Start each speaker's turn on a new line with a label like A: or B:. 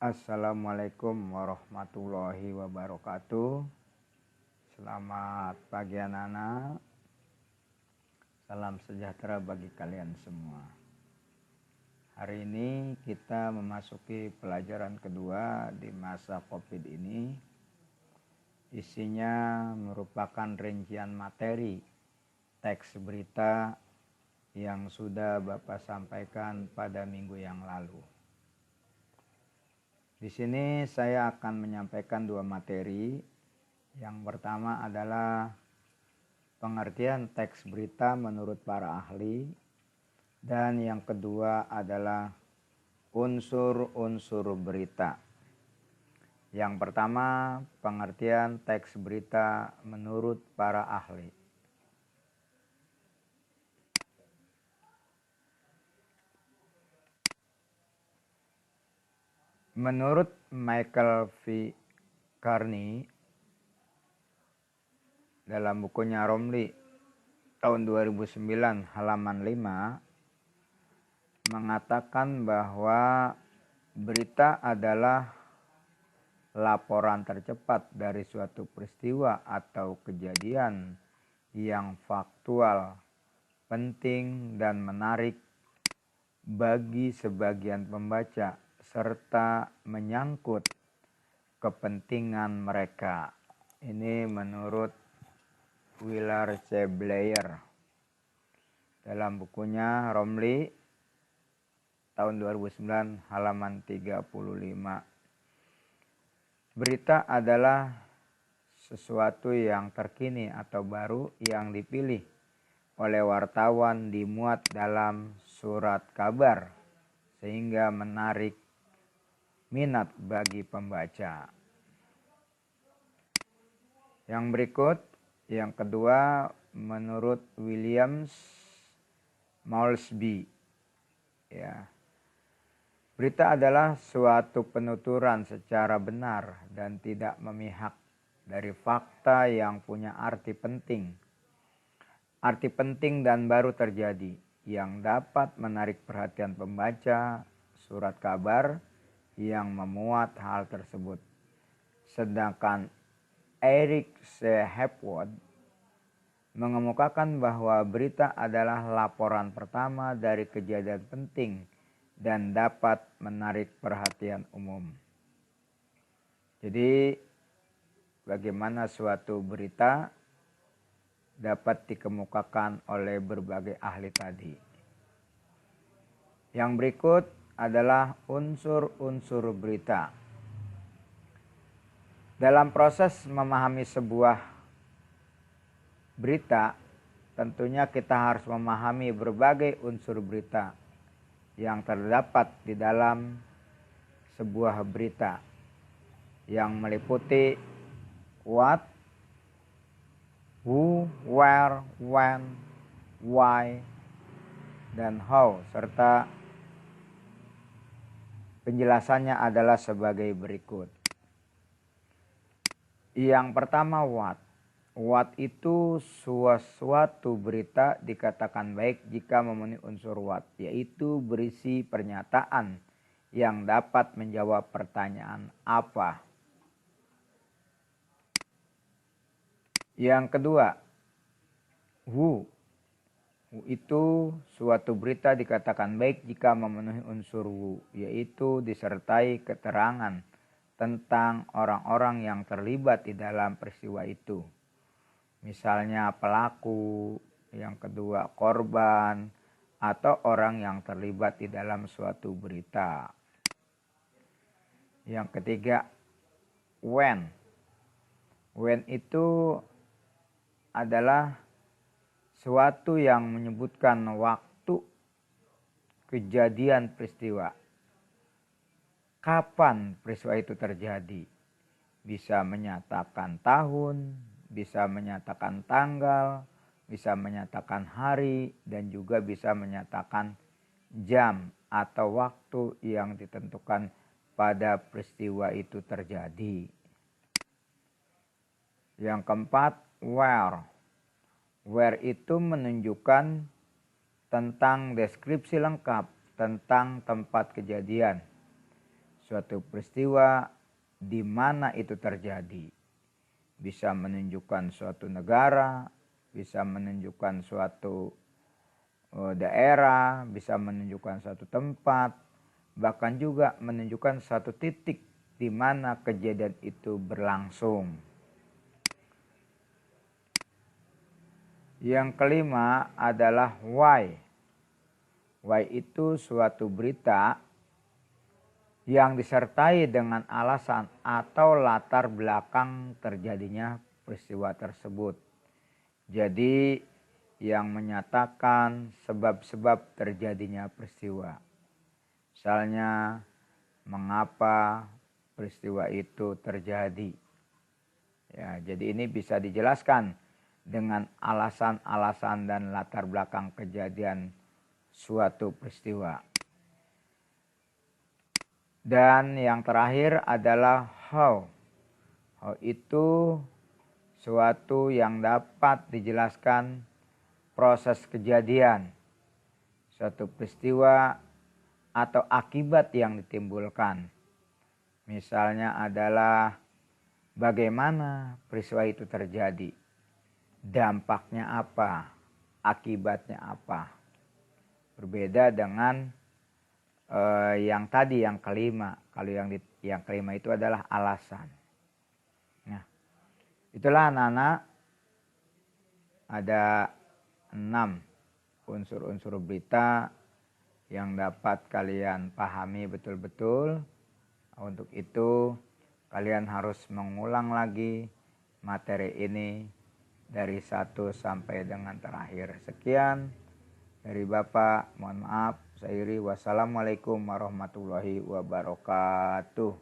A: Assalamualaikum warahmatullahi wabarakatuh. Selamat pagi anak-anak. Salam sejahtera bagi kalian semua. Hari ini kita memasuki pelajaran kedua di masa COVID ini. Isinya merupakan rincian materi teks berita yang sudah Bapak sampaikan pada minggu yang lalu. Di sini saya akan menyampaikan dua materi. Yang pertama adalah pengertian teks berita menurut para ahli, dan yang kedua adalah unsur-unsur berita. Yang pertama, pengertian teks berita menurut para ahli. Menurut Michael V. Carney dalam bukunya Romli tahun 2009 halaman 5 mengatakan bahwa berita adalah laporan tercepat dari suatu peristiwa atau kejadian yang faktual, penting dan menarik bagi sebagian pembaca serta menyangkut kepentingan mereka. Ini menurut Willard C. Blair dalam bukunya Romli tahun 2009 halaman 35. Berita adalah sesuatu yang terkini atau baru yang dipilih oleh wartawan, dimuat dalam surat kabar sehingga menarik minat bagi pembaca. Yang berikut, yang kedua, menurut Williams Maulsby, berita adalah suatu penuturan secara benar dan tidak memihak dari fakta yang punya arti penting dan baru terjadi yang dapat menarik perhatian pembaca surat kabar yang memuat hal tersebut. Sedangkan Eric C. Hepworth mengemukakan bahwa berita adalah laporan pertama dari kejadian penting dan dapat menarik perhatian umum. Jadi, bagaimana suatu berita dapat dikemukakan oleh berbagai ahli tadi. Yang berikut adalah unsur-unsur berita. Dalam proses memahami sebuah berita, tentunya kita harus memahami berbagai unsur berita yang terdapat di dalam sebuah berita, yang meliputi what, who, where, when, why, dan how, serta penjelasannya adalah sebagai berikut. Yang pertama, what. What itu suatu berita dikatakan baik jika memenuhi unsur what, yaitu berisi pernyataan yang dapat menjawab pertanyaan apa. Yang kedua, who. Who itu suatu berita dikatakan baik jika memenuhi unsur who, yaitu disertai keterangan tentang orang-orang yang terlibat di dalam peristiwa itu. Misalnya pelaku, yang kedua korban, atau orang yang terlibat di dalam suatu berita. Yang ketiga, when. When itu adalah suatu yang menyebutkan waktu kejadian peristiwa. Kapan peristiwa itu terjadi? Bisa menyatakan tahun, bisa menyatakan tanggal, bisa menyatakan hari, dan juga bisa menyatakan jam atau waktu yang ditentukan pada peristiwa itu terjadi. Yang keempat, where. Where itu menunjukkan tentang deskripsi lengkap tentang tempat kejadian. suatu peristiwa di mana itu terjadi. Bisa menunjukkan suatu negara, bisa menunjukkan suatu daerah, bisa menunjukkan suatu tempat, bahkan juga menunjukkan satu titik di mana kejadian itu berlangsung. Yang kelima adalah why. Why itu suatu berita yang disertai dengan alasan atau latar belakang terjadinya peristiwa tersebut. Jadi yang menyatakan sebab-sebab terjadinya peristiwa. Misalnya mengapa peristiwa itu terjadi. Ya, jadi ini bisa dijelaskan dengan alasan-alasan dan latar belakang kejadian suatu peristiwa. Dan yang terakhir adalah how. How itu suatu yang dapat dijelaskan proses kejadian suatu peristiwa atau akibat yang ditimbulkan. Misalnya adalah bagaimana peristiwa itu terjadi, dampaknya apa, akibatnya apa. Berbeda dengan yang tadi, yang kelima. Kalau yang kelima itu adalah alasan. Nah, itulah anak-anak, ada 6 unsur-unsur berita yang dapat kalian pahami betul-betul. Untuk itu kalian harus mengulang lagi materi ini dari 1 sampai dengan terakhir. Sekian dari Bapak, mohon maaf. Saya Iri, wassalamualaikum warahmatullahi wabarakatuh.